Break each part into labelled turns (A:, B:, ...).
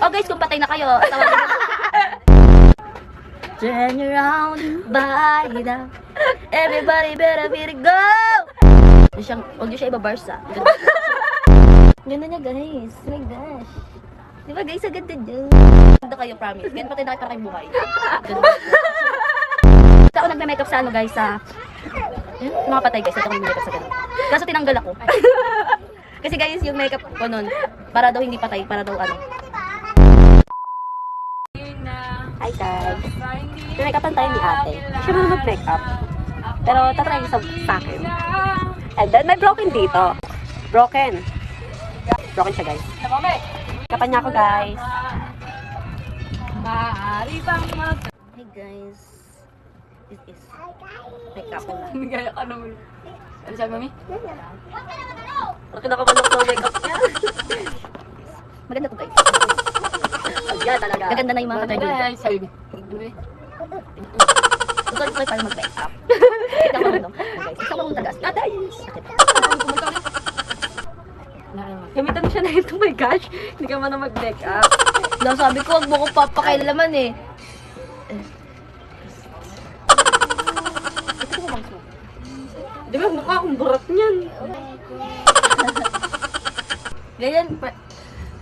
A: Oh guys, kung patay na kayo, tawagin mo. Turn around, body down. Everybody better be to go! Huwag niyo siya ibabarsa. Ganda niya guys. Oh my gosh. Di ba guys, ang ganda niya. Ganda kayo, promise. Ganyan patay na kayo para kayong buhay. Ganda. Ito ako nagme-makeup sa ano guys, sa... Mga patay guys, ito ako nagme-makeup sa ganun. Kaso tinanggal ako. Kasi guys, yung makeup ko nun, para daw hindi patay, para daw ano. Hi guys. Pinake-upan tayo ni ate. Siya mo mag-makeup. Pero tatry sa akin. And then may broken dito. Broken siya guys. Kapan niya ako guys. Hey guys. This is makeup ko na.
B: Gaya ka naman. Ano sabi, mami?
A: Bakit nakabalok sa makeup niya? Maganda to guys. Yan talaga. Maganda na yung mga katay dito.
B: Sabi,
A: Gusto ko para mag-makeup. Ikaw mo no? Guys, ikaw mo tagas. Atay!
B: gamitan mo siya na ito, my gosh. Hindi ka man na mag-makeup.
A: Sabi ko, wag mo ko papakailaman eh.
B: Di ba, mukha akong burat niyan.
A: Ganyan,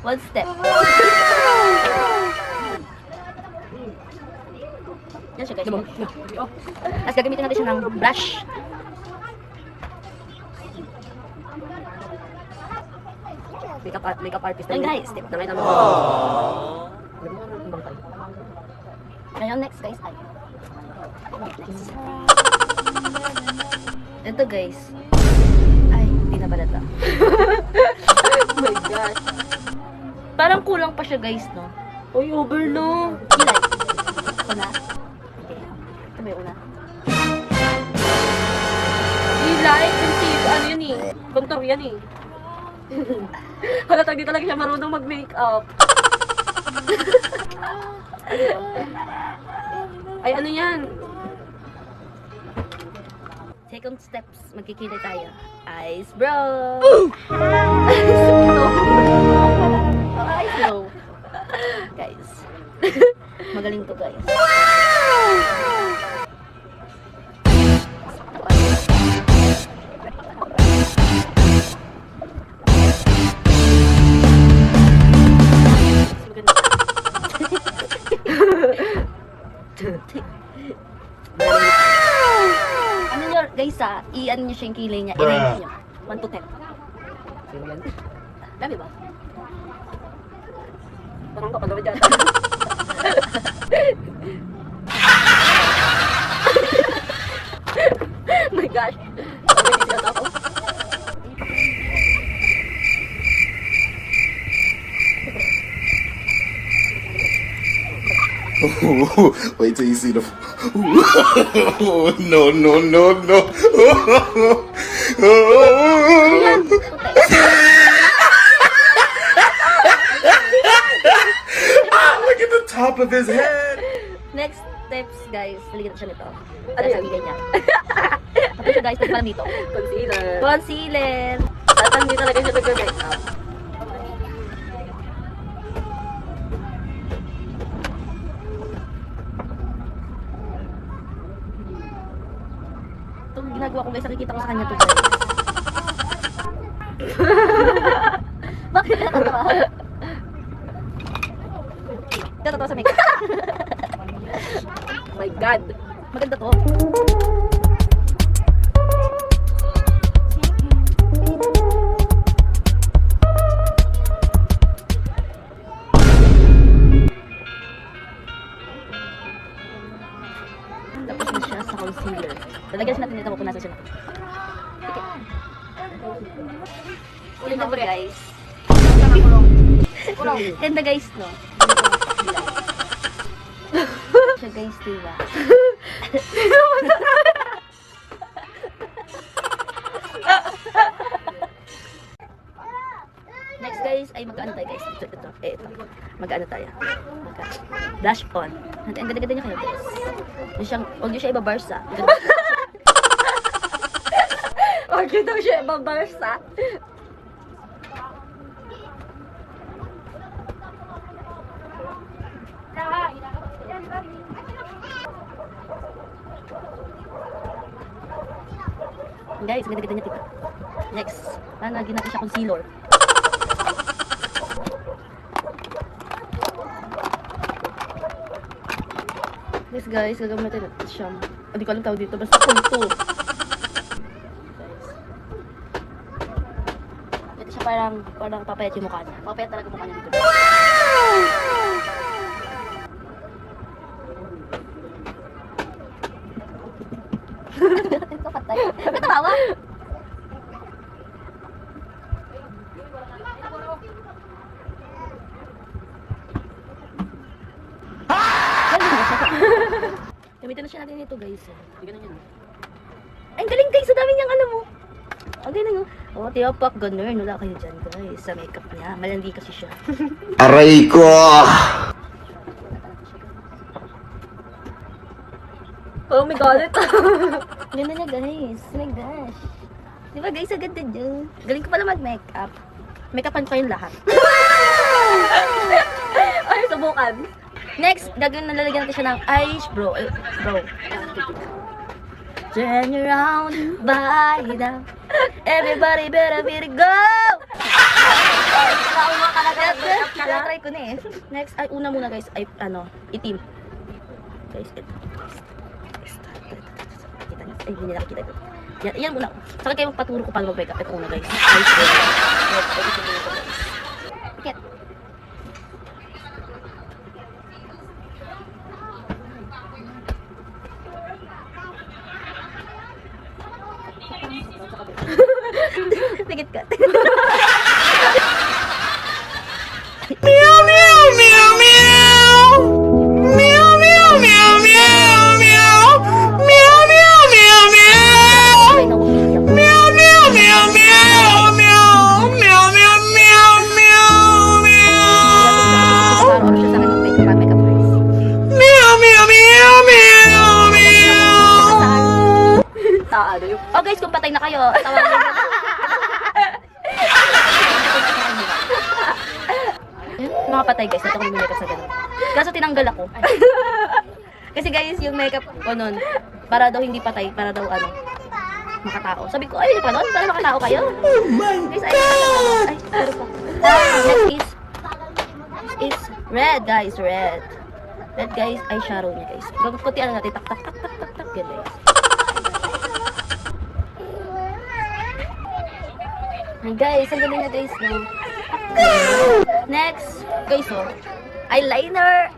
A: one step. Yan siya guys. Tapos gagamitin natin siya ng brush.
B: Makeup artist.
A: Yan guys.
B: Nakita mo.
A: Ngayon next guys ay. Ito guys. Ay, hindi na pala ito.
B: Oh my gosh.
A: Parang kulang pa siya guys, no?
B: Uy, over no.
A: Kilay. Una. Okay. Ito ba yung una?
B: Ilay, kasi ano yun eh. Contour yan eh. Halatag di talaga siya marunong mag-makeup. Ay, ano yan?
A: Second steps, magkikilay tayo. Eyes bro! Eyes low. Guys. Magaling to guys. Ano nyo, guys i-ano nyo siya yung kilay niya, i-range nyo. 1 to 10.
B: Sino yan?
A: Dami ba?
B: Parang kapalawad yan.
A: My gosh.
B: Pag-ibig ako.
C: Wait till you see the. No, no, no, no. Look at the top of his head.
A: Next steps, guys. Haligyan siya nito.
B: Ano yan?
A: Sabihin niya. Tapos siya, guys, parang dito.
B: Concealer.
A: Concealer.
B: At hindi talaga siya nag-makeup.
A: Itong ginagawa ko, guys, nakikita ko sa kanya to, guys. Bakit natatawa? Natatawa sa makeup.
B: My God.
A: Maganda to. Tapos na siya sa concealer. Lalagyan natin dito, pupunasan siya na. Okay. Ulit na po guys. Ganda guys, no? Siya guys, diba? Next guys, ay mag-ano tayo guys. Ito. Mag-ano tayo. Blush on. Ang ganda-ganda niya kayo guys. Huwag niyo siya ibabarsa.
B: Huwag niyo daw siya ibabarsa.
A: guys, ganda-ganda niya tita. Next, lagyan natin siya concealer. Yes guys, gagamitin natin siya. Hindi ko alam tawag dito, basta punto. Ito siya parang papayat yung mukha niya. Papayat talaga mukha niya dito. Ito patay. Ba't tawa? Gamitin na siya natin ito guys.
B: Hindi ganun yun.
A: Ay, ang galing guys. Ang dami niyang mo. Ang galing oh. Oh, tiyapak, ganun. Wala kayo dyan guys. Sa makeup niya. Malandi kasi siya.
C: Aray ko!
B: Oh my God, ito.
A: Ganda niya guys. Oh my gosh. Di ba guys, ang ganda niya. Galing ko pala mag-makeup. Makeupan ko yung lahat.
B: Ay, subukan.
A: Next, nalalagyan natin siya ng eyes bro. Turn around, by now. Everybody better be to go! Try ko na eh. Next, ay una muna guys, ay itim. Guys, ito. Kita niyo. Ay, hindi nakikita ito. Yan muna. Saka kayo magpaturo ko paano mag-makeup. Ito muna guys. Eyes bro. Bakit? Tigit ka.
C: Meow meow meow meow! Meow meow meow meow meow! Meow meow meow meow!
A: Ay, naumiyak.
C: Meow meow meow meow meow! Meow meow meow meow meow!
A: Para siya sa akin mag-makeup. Makeup guys.
C: Meow meow meow meow meow!
B: Taano yung...
A: Oh guys, kung patay na kayo, tawagin niyo. Mga patay guys, ito ko yung makeup sa ganun. Kaso tinanggal ako. Kasi guys, yung makeup ko nun, para daw hindi patay, para daw makatao. Sabi ko, ay, pa nun, para makatao kayo. Guys, ay, pero pa. Next is red guys, red. Red guys, eyeshadow niya guys. Kuntian natin, tak, tak, tak, tak, tak, tak, yan guys. Ay guys, ang ganda niya guys, no? Next, guys, oh, eyeliner.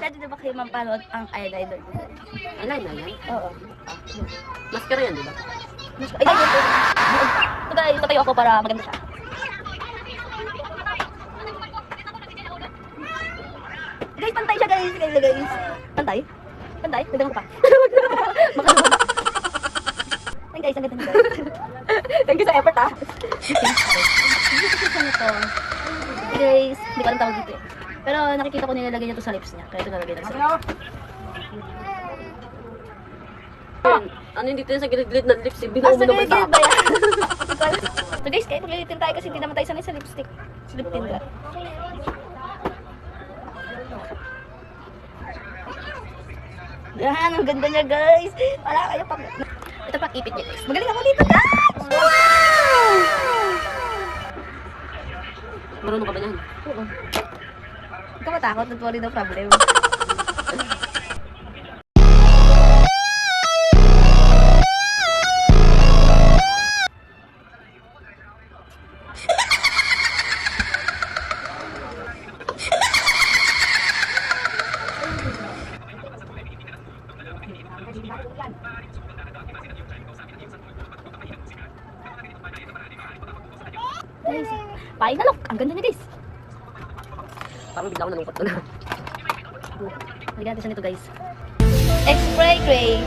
A: Pwede na ba kayo mampanood ang eyeliner?
B: Eyeliner yan?
A: Oo.
B: Mascara yan, di ba?
A: Ay, guys, ito guys, tatayo ako para maganda siya. Guys, pantay siya guys, guys. Pantay? Pantay? Ganda mo pa. Baka lumaba. Ay guys, ang ganda niya guys.
B: Thank you sa effort, ah.
A: Guys, hindi ko alam tawag dito eh. Pero nakikita ko nilalagay niya to sa lips niya. Kaya ito nalagay na sa lips.
B: Ano yung dito yung sa gilid-gilid ng lips? Binuo
A: Ah,
B: mo
A: sa
B: naman
A: gilid
B: sa
A: ba yan? So guys, kaya paglilitin tayo kasi hindi naman tayo sanay sa lipstick. Sa lip tint. Yan, ang ganda niya guys. Wala kayo pag... Ito pang ipit niya guys. Magaling ako dito guys! Wow!
B: Marunong ka ba niyan?
A: Oo. Huwag ka matakot, don't worry, no problem. Guys, paing na look. Ang ganda niya guys.
B: Parang bigla ako nalungkot ko na.
A: Lagyan natin siya nito guys. X-spray gray.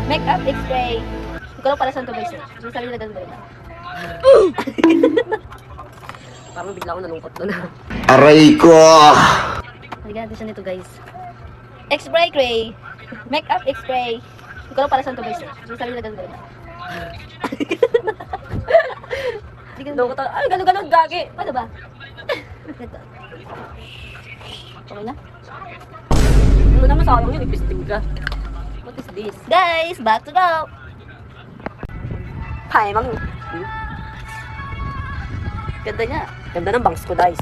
A: Makeup X-spray. Hindi ko lang para saan to guys. Sabi nila ganun gawin.
B: Parang bigla ako nalungkot ko na.
C: Aray ko!
A: Lagyan natin siya nito guys. X-spray gray. Makeup X-spray. Hindi ko lang para saan to guys. Sabi nila ganun gawin.
B: Nalungkot ako. Ay, ganun-ganun, gagi.
A: Paano ba? Ito. Okay na?
B: Ano naman sayang yun, ipistig ka. What is this?
A: Guys, back to go.
B: Hi, ma'am.
A: Ganda niya.
B: Ganda ng bangs ko, guys.